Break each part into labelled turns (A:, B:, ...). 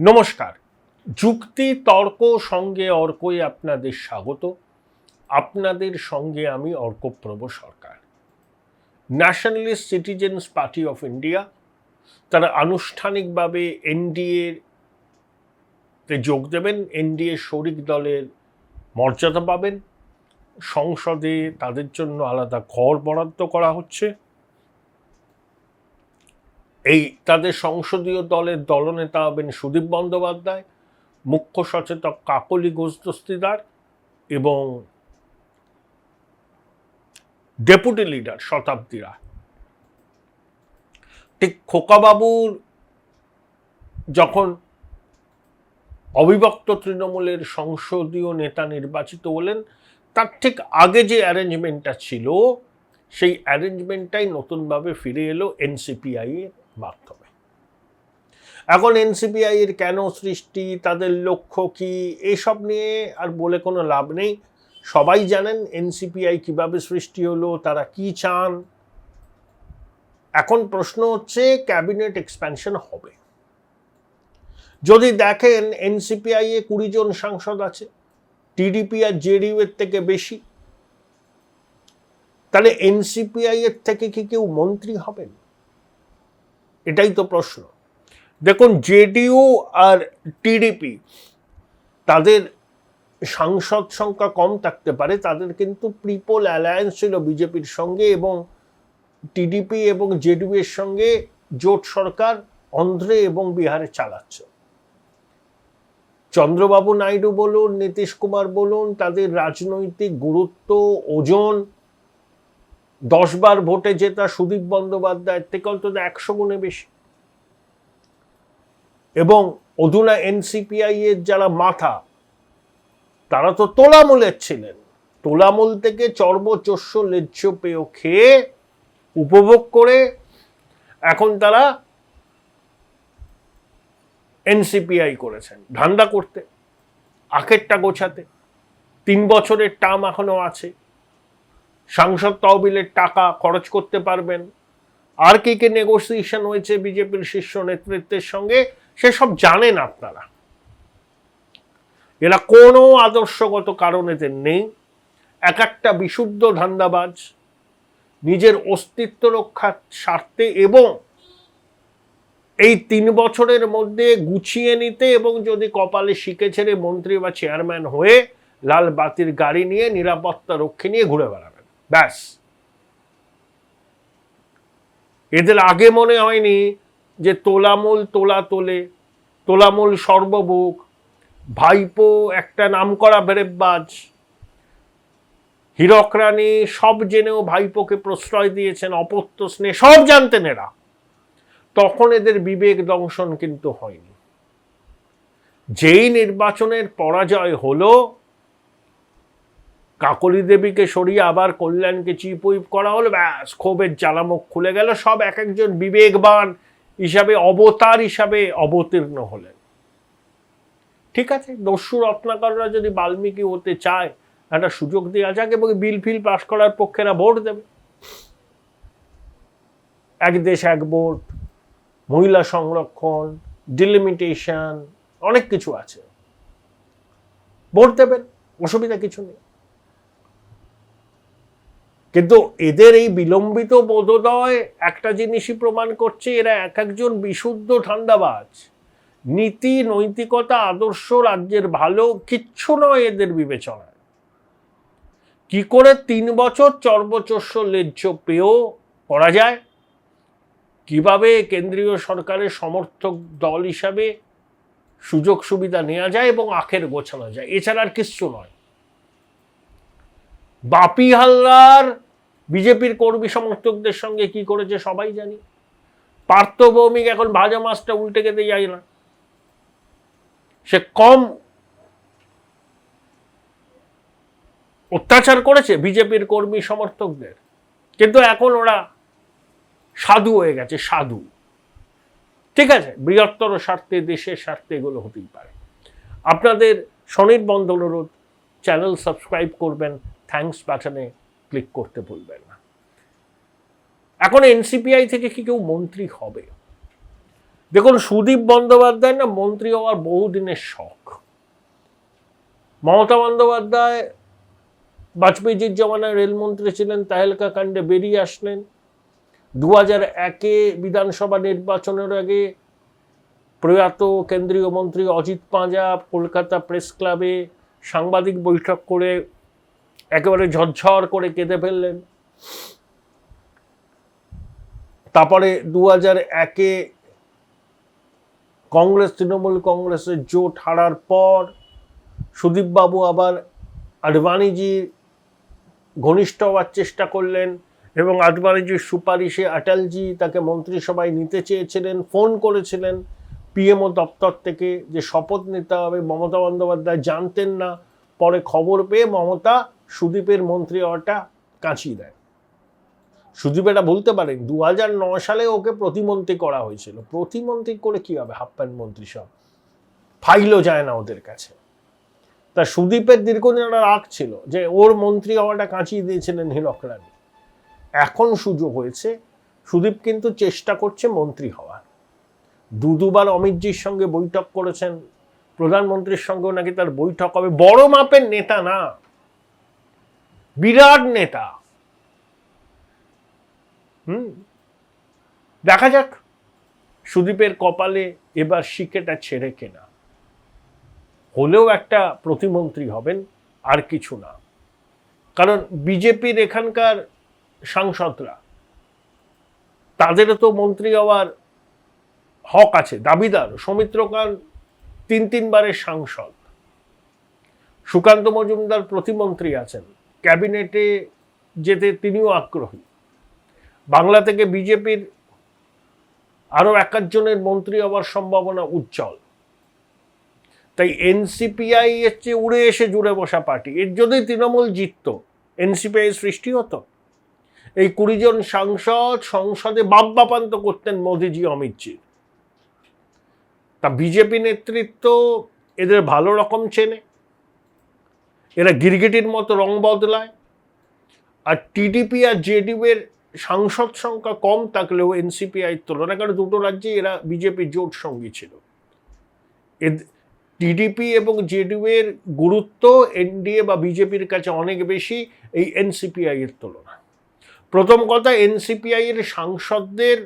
A: নমস্কার। যুক্তি তর্ক সঙ্গে অর্কই আপনাদের স্বাগত। আপনাদের সঙ্গে আমি Arkaprabha Sarkar. Nationalist Citizens Party of India তারা আনুষ্ঠানিকভাবে এনডিএতে যোগ দেবেন, এনডিএ শরিক দলের মর্যাদা পাবেন। সংসদে তাদের জন্য আলাদা ঘর বরাদ্দ করা হচ্ছে। তাদের সংসদীয় দলের দলনেতা হবেন সুদীপ বন্দ্যোপাধ্যায়, মুখ্য সচেতক কাকলি ঘোষ দস্তিদার এবং ডেপুটি লিডার শতাব্দী রায়। ঠিক খোকাবাবুর যখন অবিভক্ত তৃণমূলের সংসদীয় নেতা নির্বাচিত হলেন, তার ঠিক আগে যে অ্যারেঞ্জমেন্টটা ছিল সেই অ্যারেঞ্জমেন্টটাই নতুনভাবে ফিরে এলো এনসিপিআই এর মাধ্যমে। এখন এনসিপিআই এর কেন সৃষ্টি, তাদের লক্ষ্য কি, এসব নিয়ে আর বলে কোনো লাভ নেই। সবাই জানেন এনসিপিআই কিভাবে সৃষ্টি হলো, তারা কি চান। এখন প্রশ্ন হচ্ছে ক্যাবিনেট এক্সপ্যানশন হবে। যদি দেখেন এনসিপিআই এ 20 জন সাংসদ আছে, টিডিপি আর জেডিইউ এর থেকে বেশি, তাহলে এনসিপিআই এর থেকে কি কেউ মন্ত্রী হবেন? এটাই তো প্রশ্ন। দেখুন, জেডিইউ আর টিডিপি তাদের সাংসদ সংখ্যা কম থাকতে পারে, তাদের কিন্তু প্রিপোল অ্যালায়েন্স ছিল বিজেপির সঙ্গে, এবং টিডিপি এবং জেডিইউ এর সঙ্গে জোট সরকার অন্ধ্রে এবং বিহারে চালাচ্ছে। চন্দ্রবাবু নাইডু বলুন, নীতিশ কুমার বলুন, তাদের রাজনৈতিক গুরুত্ব, ওজন, 10 বার ভোটে জেতা সুদীপ বন্দ্যোপাধ্যায়ের থেকে অন্তত 100 গুণে বেশি। এবং অধুনা এনসিপিআই এর যারা মাথা, তারা তো তোলামূলের ছিলেন। তোলামূল থেকে চর্বচস্য লেজ্জ পেয় খেয়ে উপভোগ করে এখন তারা এনসিপিআই করেছেন ধান্দা করতে, আখেরটা গোছাতে। 3 বছরের টার্ম এখনো আছে, সাংসদ তহবিলের টাকা খরচ করতে পারবেন। আর কি কি নেগোসিয়েশন হয়েছে বিজেপির শীর্ষ নেতৃত্বের সঙ্গে সেসব জানেন আপনারা। এরা কোনো আদর্শগত কারণেতে নেই, এক একটা বিশুদ্ধ ধান্দাবাজ, নিজের অস্তিত্ব রক্ষার স্বার্থে এবং এই 3 বছরের মধ্যে গুছিয়ে নিতে, এবং যদি কপালে শিখে ছেড়ে মন্ত্রী বা চেয়ারম্যান হয়ে লাল বাতির গাড়ি নিয়ে নিরাপত্তা রক্ষী নিয়ে ঘুরে বেড়াবেন, ব্যাস। এদের আগে মনে হয়নি যে তোলামূল তোলা তোলে, তোলামূল সর্বভুক, ভাইপো একটা নামকরা বেরেববাজ, হীরক রানী সব জেনেও ভাইপোকে প্রশ্রয় দিয়েছেন, অপত্য স্নেহ সব জানতেন এরা। তখন এদের বিবেক দংশন কিন্তু হয়নি। যেই নির্বাচনের পরাজয় হলো, কাকলি দেবীকে সরিয়ে আবার কল্যাণকে চিফ হুইপ করা হলো, ব্যাস ক্ষোভের জ্বালামুখ খুলে গেল। সব এক একজন বিবেকবান হিসাবে, অবতার হিসাবে অবতীর্ণ হলেন। ঠিক আছে, দস্যু রত্নাকররা যদি বাল্মীকি হতে চায়, একটা সুযোগ দেওয়া যাক এবং বিল ফিল পাশ করার পক্ষেরা ভোট দেবে। এক দেশ এক ভোট, মহিলা সংরক্ষণ, ডিলিমিটেশন, অনেক কিছু আছে, ভোট দেবেন, অসুবিধা কিছু নেই। কিন্তু এদের এই বিলম্বিত বোধোদয় একটা জিনিসই প্রমাণ করছে, এরা এক একজন বিশুদ্ধ ধান্দাবাজ। নীতি, নৈতিকতা, আদর্শ, রাজ্যের ভালো কিচ্ছু নয় এদের বিবেচনায়। কি করে 3 বছর চর্বচস্য লেজ্জ পেয়েও করা যায়, কিভাবে কেন্দ্রীয় সরকারের সমর্থক দল হিসাবে সুযোগ সুবিধা নেওয়া যায় এবং আখের গোছানো যায়, এছাড়া আর কিচ্ছু নয়। বাপি হালদার বিজেপির কর্মী সমর্থকদের সঙ্গে কি করেছে সবাই জানি। পার্থ ভৌমিক এখন ভাজা মাছটা উল্টে খেতে যায় না, সে কম অত্যাচার করেছে বিজেপির কর্মী সমর্থকদের, কিন্তু এখন ওরা সাধু হয়ে গেছে, সাধু। ঠিক আছে, বৃহত্তর স্বার্থে, দেশের স্বার্থে এগুলো হতেই পারে। আপনাদের স্বনির্বন্ধ অনুরোধ, চ্যানেল সাবস্ক্রাইব করবেন, থ্যাঙ্কস বাটনে ক্লিক করতে ভুলবেন না। এখন এনসিপিআই থেকে কি কেউ মন্ত্রী হবে? দেখুন, সুদীপ বন্দ্যোপাধ্যায় না মন্ত্রী হওয়ার বহুদিনের শখ। মমতা বন্দ্যোপাধ্যায় বাজপেয়ীজির জমানায় রেলমন্ত্রী ছিলেন, তাহেলকা কাণ্ডে বেরিয়ে আসলেন। 2001-এ বিধানসভা নির্বাচনের আগে প্রয়াত কেন্দ্রীয় মন্ত্রী অজিত পাঁজা কলকাতা প্রেস ক্লাবে সাংবাদিক বৈঠক করে একেবারে ঝরঝর করে কেঁদে ফেললেন। তারপরে 2001-এ কংগ্রেস তৃণমূল কংগ্রেসের জোট হারার পর সুদীপবাবু আবার আডবাণীজির ঘনিষ্ঠ হওয়ার চেষ্টা করলেন এবং আডবাণীজির সুপারিশে অটলজি তাকে মন্ত্রিসভায় নিতে চেয়েছিলেন, ফোন করেছিলেন পিএমও দপ্তর থেকে যে শপথ নিতে হবে। মমতা বন্দ্যোপাধ্যায় জানতেন না, পরে খবর পেয়ে মমতা সুদীপের মন্ত্রী হওয়াটা কাঁচিয়ে দেয়। সুদীপ এটা বলতে পারেন 2009 সালে ওকে প্রতিমন্ত্রী করা হয়েছিল। প্রতিমন্ত্রী করে কি হবে, হাফ প্যান্ট মন্ত্রী সব, ফাইলও যায় না ওদের কাছে। তা সুদীপের দীর্ঘদিন একটা রাগ ছিল যে ওর মন্ত্রী হওয়াটা কাঁচিয়ে দিয়েছিলেন হীরক রানী। এখন সুযোগ হয়েছে, সুদীপ কিন্তু চেষ্টা করছে মন্ত্রী হওয়ার। দুবার অমিতজির সঙ্গে বৈঠক করেছেন, প্রধানমন্ত্রীর সঙ্গেও নাকি তার বৈঠক হবে। বড় মাপের নেতা না, বিরাট নেতা। দেখা যাক সুদীপের কপালে এবার শিকেটা ছেড়ে কেনা। হলেও একটা প্রতিমন্ত্রী হবেন, আর কিছু না। কারণ বিজেপির এখানকার সাংসদরা, তাদেরও তো মন্ত্রী হওয়ার হক আছে, দাবিদার। সৌমিত্রকান 3 বারের সাংসদ, সুকান্ত মজুমদার প্রতিমন্ত্রী আছেন, ক্যাবিনেটে যেতে তিনিও আগ্রহী। বাংলা থেকে বিজেপির আরো 1-জনের মন্ত্রী হওয়ার সম্ভাবনা উজ্জ্বল। তাই এনসিপিআই এর চেয়ে উড়ে এসে জুড়ে বসা পার্টি। এর যদি তৃণমূল জিতত, এনসিপিআই সৃষ্টি হতো। এই 20 জন সাংসদ সংসদে বাপ্পান্ত করতেন মোদিজি অমিতজি। তা বিজেপি নেতৃত্ব এদের ভালো রকম চেনে, এরা গিরগিটির মতো রং বদলায়। আর টিডিপি আর জেডিইউ এর সাংসদ সংখ্যা কম থাকলেও এনসিপিআই তুলনায়, কারণ দুটো রাজ্যে এরা বিজেপি জোট সঙ্গী ছিল। টিডিপি এবং জেডিইউ এর গুরুত্ব এনডিএ বা বিজেপির কাছে অনেক বেশি এই এনসিপিআই এর তুলনায়। প্রথম কথা, এনসিপিআই এর সাংসদদের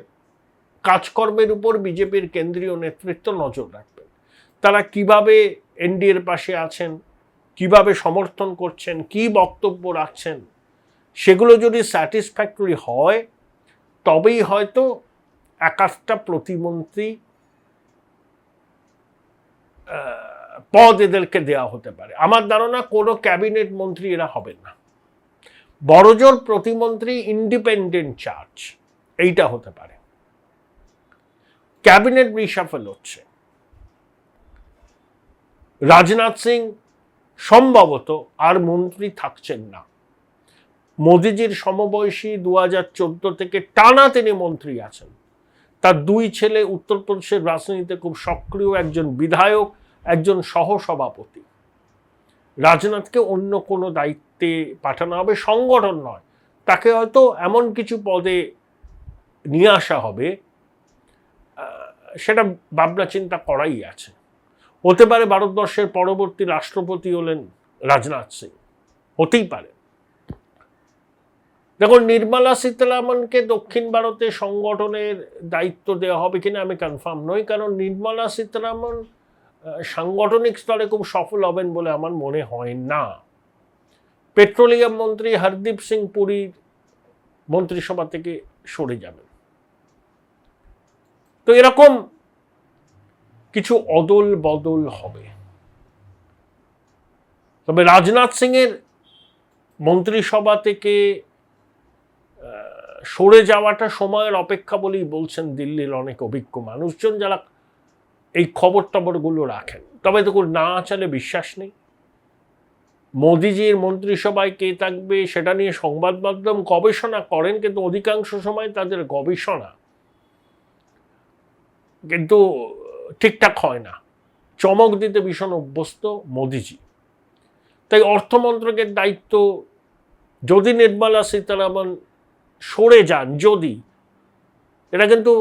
A: কাজকর্মের উপর বিজেপির কেন্দ্রীয় নেতৃত্ব নজর রাখবেন। তারা কিভাবে এনডিএর পাশে আছেন, কিভাবে সমর্থন করছেন, কি বক্তব্য রাখছেন, সেগুলো যদি স্যাটিসফ্যাক্টরি হয় তবেই হয়তো 1-1টা প্রতিমন্ত্রী পদ এদেরকে দেওয়া হতে পারে। আমার ধারণা কোনো ক্যাবিনেট মন্ত্রী এরা হবেন না। বড়জোর প্রতিমন্ত্রী ইন্ডিপেন্ডেন্ট চার্জ এইটা হতে পারে। ক্যাবিনেট রিশাফল হচ্ছে। রাজনাথ সিং সম্ভবত আর মন্ত্রী থাকছেন না। মোদিজির সমবয়সী 2014 থেকে টানা তিনি মন্ত্রী আছেন। তার 2 ছেলে উত্তরপ্রদেশের রাজনীতিতে খুব সক্রিয়, একজন বিধায়ক, একজন সহসভাপতি। রাজনাথকে অন্য কোনো দায়িত্বে পাঠানো হবে, সংগঠন নয়। তাকে হয়তো এমন কিছু পদে নিয়ে আসা হবে, সেটা ভাবনা চিন্তা করাই আছে। হতে পারে ভারতবর্ষের পরবর্তী রাষ্ট্রপতি হলেন রাজনাথ সিং, হতেই পারে। দেখুন, নির্মলা সীতারামনকে দক্ষিণ ভারতে সংগঠনের দায়িত্ব দেওয়া হবে কিনা আমি কনফার্ম নই, কারণ নির্মলা সীতারামন সাংগঠনিক স্তরে খুব সফল হবেন বলে আমার মনে হয় না। পেট্রোলিয়াম মন্ত্রী হরদীপ সিং পুরীর মন্ত্রিসভা থেকে সরে যাবেন। তো এরকম কিছু অদল বদল হবে। তবে রাজনাথ সিং এর মন্ত্রিসভা থেকে সরে যাওয়াটা সময়ের অপেক্ষা বলেই বলছেন দিল্লির অনেক অভিজ্ঞ মানুষজন, যারা এই খবরগুলো রাখেন। তবে দেখুন, না চালে বিশ্বাস নেই। মোদিজির মন্ত্রিসভায় কে থাকবে সেটা নিয়ে সংবাদ মাধ্যম গবেষণা করেন, কিন্তু অধিকাংশ সময় তাদের গবেষণা কিন্তু ঠিকঠাক হয় না। চমক দিতে ভীষণ অভ্যস্ত মোদিজি। তাই অর্থমন্ত্রকের দায়িত্ব যদি নির্মলা সীতারামন সরে যান, যদি, এটা কিন্তু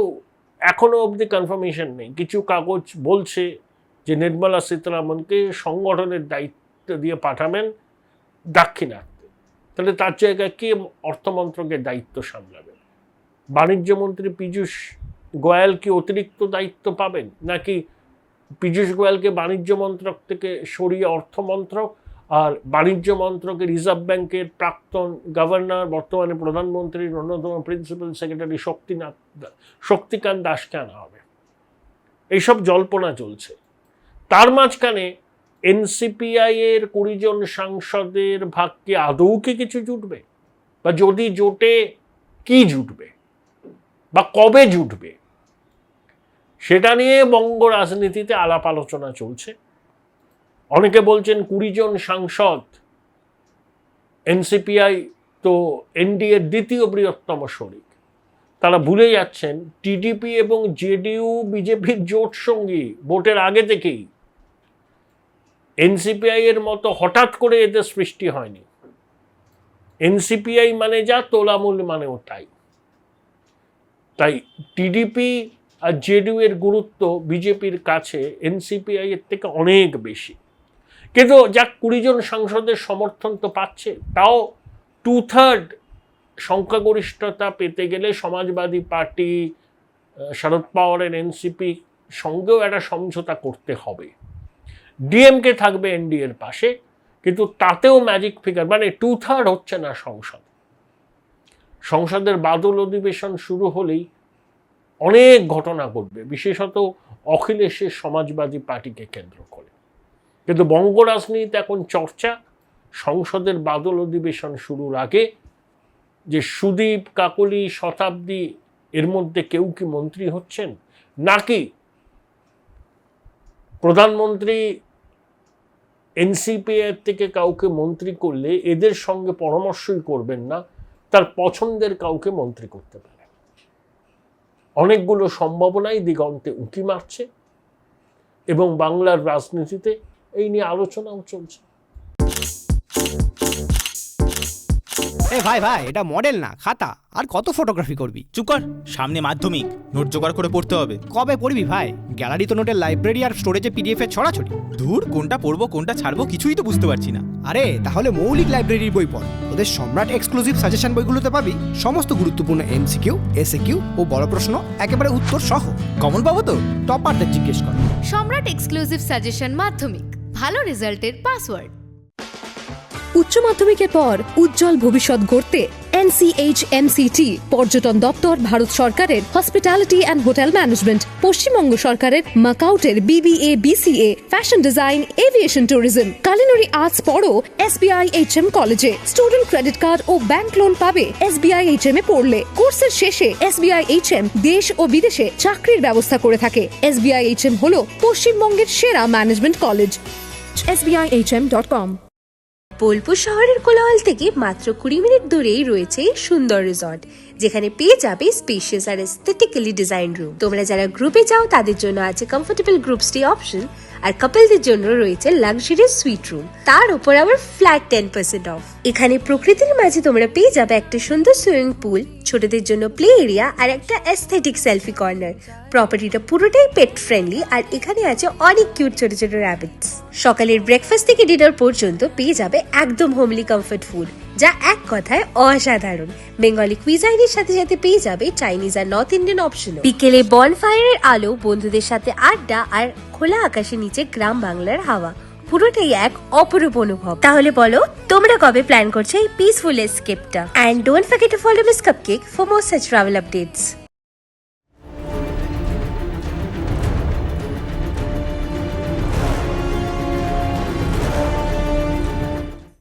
A: এখনো অবধি কনফার্মেশন নেই। কিছু কাগজ বলছে যে নির্মলা সীতারামনকে সংগঠনের দায়িত্ব দিয়ে পাঠাবেন দাক্ষিণাত্যে। তাহলে তার জায়গায় কে অর্থমন্ত্রকের দায়িত্ব সামলাবে? বাণিজ্য মন্ত্রী পীযূষ গোয়াল কি অতিরিক্ত দায়িত্ব পাবেন, নাকি পীযূষ গোয়ালকে বাণিজ্য মন্ত্রক থেকে সরিয়ে অর্থমন্ত্রক, আর বাণিজ্য মন্ত্রকে রিজার্ভ ব্যাংকের প্রাক্তন গভর্নর বর্তমানে প্রধানমন্ত্রীর অন্যতম প্রিন্সিপাল সেক্রেটারি শক্তিকান্ত দাসকে আনা হবে? এইসব জল্পনা চলছে। তার মাঝখানে এনসিপিআই এর 20 জন সাংসদের ভাগ্যে আদৌ কি কিছু জুটবে, বা যদি জোটে কি জুটবে বা কবে জুটবে, সেটা নিয়ে বঙ্গ রাজনীতিতে আলাপ আলোচনা চলছে। অনেকে বলছেন 20 জন সাংসদ, এনসিপিআই তো এনডিএর দ্বিতীয় বৃহত্তম শরিক, তারা ভুলে যাচ্ছেন টিডিপি এবং জেডিইউ বিজেপির জোট সঙ্গী ভোটের আগে থেকেই। এনসিপিআই এর মতো হঠাৎ করে এদের সৃষ্টি হয়নি। এনসিপিআই মানে যা, তোলামূল মানেও তাই। তাই টিডিপি আর জেডিইউ এর গুরুত্ব বিজেপির কাছে এনসিপিআই এর থেকে অনেক বেশি। কিন্তু যাক, 20 জন সাংসদের সমর্থন তো পাচ্ছে, তাও 2/3 সংখ্যাগরিষ্ঠতা পেতে গেলে সমাজবাদী পার্টি, শরদ পাওয়ারের এনসিপি সঙ্গেও একটা সমঝোতা করতে হবে। ডিএমকে থাকবে এনডিএর পাশে, কিন্তু তাতেও ম্যাজিক ফিগার, মানে 2/3 হচ্ছে না সংসদের বাদল অধিবেশন শুরু হলেই অনেক ঘটনা ঘটবে, বিশেষত অখিলেশের সমাজবাদী পার্টিকে কেন্দ্র করে। কিন্তু বঙ্গ রাজনীতিতে এখন চর্চা সংসদের বাদল অধিবেশন শুরুর আগে যে সুদীপ, কাকলি, শতাব্দী এর মধ্যে কেউ কি মন্ত্রী হচ্ছেন, নাকি প্রধানমন্ত্রী এনসিপিআই থেকে কাউকে মন্ত্রী করলে এদের সঙ্গে পরামর্শই করবেন না, তার পছন্দের কাউকে মন্ত্রী করতে পারে। অনেকগুলো সম্ভাবনাই দিগন্তে উঁকি মারছে এবং বাংলার রাজনীতিতে এই নিয়ে আলোচনাও চলছে।
B: ভাই ভাই, এটা মডেল না খাতা, আর কত ফটোগ্রাফি করবি?
C: চুপ কর, সামনে মাধ্যমিক, নোট জোগাড় করে পড়তে হবে।
B: কবে পড়বি ভাই? গ্যালারি তো নোটের লাইব্রেরি আর স্টোরেজে পিডিএফ এর ছড়াছড়ি।
C: ধুর, কোনটা পড়বো কোনটা ছাড়বো কিছুই তো বুঝতে পারছি না।
B: আরে তাহলে মৌলিক লাইব্রেরির বই পড়। ওদের সম্রাট এক্সক্লুসিভ সাজেশন বইগুলোতে পাবি সমস্ত গুরুত্বপূর্ণ এমসিকিউ, এসএকিউ ও বড় প্রশ্ন একেবারে উত্তর সহ।
C: কমন পাবো তো?
B: টপারদের জিজ্ঞেস কর।
D: সম্রাট এক্সক্লুসিভ সাজেশন মাধ্যমিক, ভালো রেজাল্টের পাসওয়ার্ড।
E: উচ্চ মাধ্যমিকের পর উজ্জ্বল ভবিষ্যৎ গড়তে NCHMCT পর্যটন দপ্তর, ভারত সরকারের hospitality and hotel management, Paschimbanga সরকারের মাকাউটের BBA BCA, fashion design, aviation tourism, culinary arts পড়ো SBI HM কলেজে। স্টুডেন্ট ক্রেডিট কার্ড ও ব্যাংক লোন পাবে SBI HM এ পড়লে। কোর্সের শেষে SBI HM দেশ ও বিদেশে চাকরির ব্যবস্থা করে থাকে। SBI HM হলো পশ্চিমবঙ্গের সেরা ম্যানেজমেন্ট কলেজ। SBIHM.com।
F: বোলপুর শহরের কোলাহল থেকে মাত্র 20 মিনিট দূরেই রয়েছে সুন্দর রিসর্ট, যেখানে পেয়ে যাবে স্পেশিয়াস আর এস্থেটিক্যালি ডিজাইন রুম। তোমরা যারা গ্রুপে যাও তাদের জন্য আছে কমফোর্টেবল গ্রুপ স্টে অপশন, আর কাপলদের জন্য রয়েছে লাক্সারিয়াস সুইট রুম, তার উপর আবার ফ্ল্যাট 10% অফ। এখানে প্রকৃতির মাঝে তোমরা পেয়ে যাবে একটা সুন্দর সুইমিং পুল, ছোটদের জন্য প্লে এরিয়া আর একটা এস্থেটিক সেলফি কর্নার। প্রপার্টিটা পুরোটাই পেট ফ্রেন্ডলি, আর এখানে আছে অনেক কিউট ছোট ছোট র্যাবিটস। সকালের ব্রেকফাস্ট থেকে ডিনার পর্যন্ত পেয়ে যাবে একদম হোমলি কমফর্ট ফুড, যা এক কথায় অসাধারণ। বেঙ্গলি কুইজাইনের সাথে সাথে পেয়ে যাবে চাইনিজ আর নর্থ ইন্ডিয়ান অপশনও। বিকেলে বনফায়ারের আলো, বন্ধুদের সাথে আড্ডা আর খোলা আকাশের নিচে গ্রাম বাংলার হাওয়া, পুরোটাই এক অপরূপ অনুভব। তাহলে বলো, তোমরা কবে প্ল্যান করছো এই পিসফুল এসকেপটা? And don't forget to follow Miss Cupcake for more such travel updates.